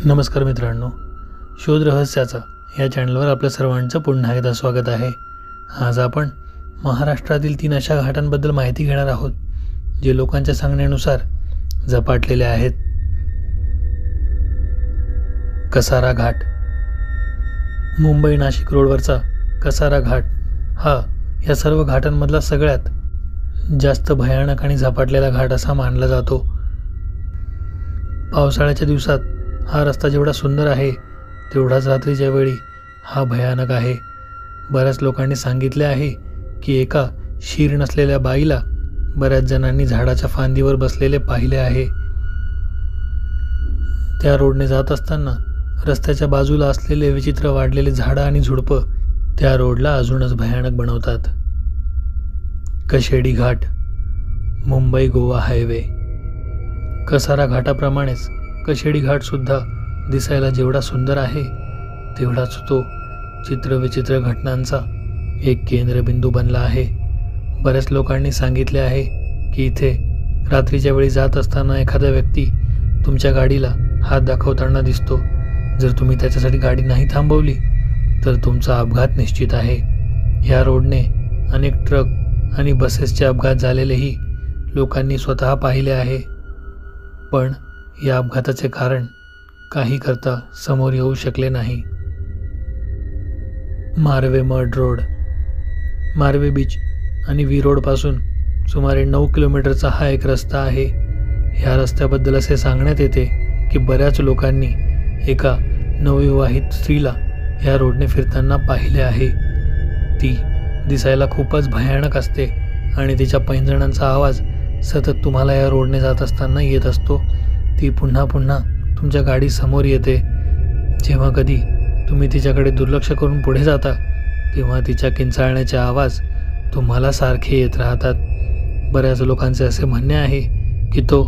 नमस्कार मित्रांनो, शोध रहस्याचा या चॅनलवर आपल्या सर्वांचं पुन्हा एकदा स्वागत आहे। आज आपण महाराष्ट्रातील 3 अशा घाटांबद्दल माहिती घेणार आहोत जे लोकांच्या सांगण्यानुसार झपाटलेले आहेत। कसारा घाट। मुंबई नाशिक रोडवरचा कसारा घाट हा या सर्व घाटांमधला सगळ्यात जास्त भयानक आणि झपाटलेला घाट असा मानला जातो। पावसाळ्याच्या दिवसात हा रस्ता जेवढा सुंदर आहे तेवढाच रात्रीच्या वेळी हा भयानक आहे। बऱ्याच लोकांनी सांगितले आहे की एका शीर नसलेल्या बाईला बऱ्याच जणांनी झाडाच्या फांदीवर बसलेले पाहिले आहे। त्या रोडने जात असताना रस्त्याच्या बाजूला असलेले विचित्र वाढलेले झाडं आणि झुडपं त्या रोडला अजूनच भयानक बनवतात। कशेडी घाट। मुंबई गोवा हायवे। कसारा घाटाप्रमाणेच कशेडी घाट सुद्धा दिसायला जेवढा सुंदर आहे तेवढाच तो चित्रविचित्र घटनांचा एक केंद्रबिंदू बनला आहे। बऱ्याच लोकांनी सांगितले आहे की इथे रात्रीच्या वेळी जात असताना एखादा व्यक्ती तुमच्या गाडीला हात दाखवताना दिसतो। जर तुम्ही त्याच्यासाठी गाडी नाही थांबवली तर तुमचा अपघात निश्चित आहे। या रोडने अनेक ट्रक आणि बसेसचे अपघात झालेलेही लोकांनी स्वतः पाहिले आहे, पण या अपघाताचे कारण काही करता समोर येऊ शकले नाही। Marve mud road. Marve beach आणि विरोडपासून सुमारे 9 किलोमीटरचा हा एक रस्ता आहे। ह्या रस्त्याबद्दल असे सांगण्यात येते की बऱ्याच लोकांनी एका नवविवाहित स्त्रीला ह्या रोडने फिरताना पाहिले आहे। ती दिसायला खूपच भयानक असते आणि तिच्या पैंजणांचा आवाज सतत तुम्हाला या रोडने जात असताना येत असतो। ती पुन्हा पुन्हा तुमच्या गाडी समोर येते। जेव्हा कधी तुम्ही तिच्याकडे दुर्लक्ष करून पुढे जाता तेव्हा तिच्या किंचाळण्याचे आवाज तुम्हाला सारखे येत राहतात। बऱ्याच लोकांचे असे म्हणणे आहे की तो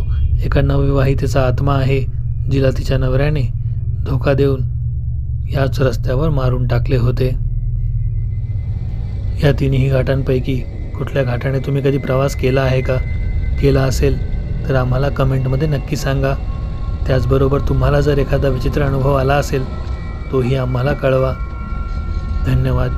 एका नवविवाहितेचा आत्मा आहे जिला तिच्या नवऱ्याने धोका देऊन याच रस्त्यावर मारून टाकले होते। या तिन्ही घाटांपैकी कुठल्या घाटाने तुम्ही कधी प्रवास केला आहे का? केला असेल तर आम्हाला कमेंटमध्ये नक्की सांगा। त्याचबरोबर तुम्हाला जर एखादा विचित्र अनुभव आला असेल तोही आम्हाला कळवा। धन्यवाद।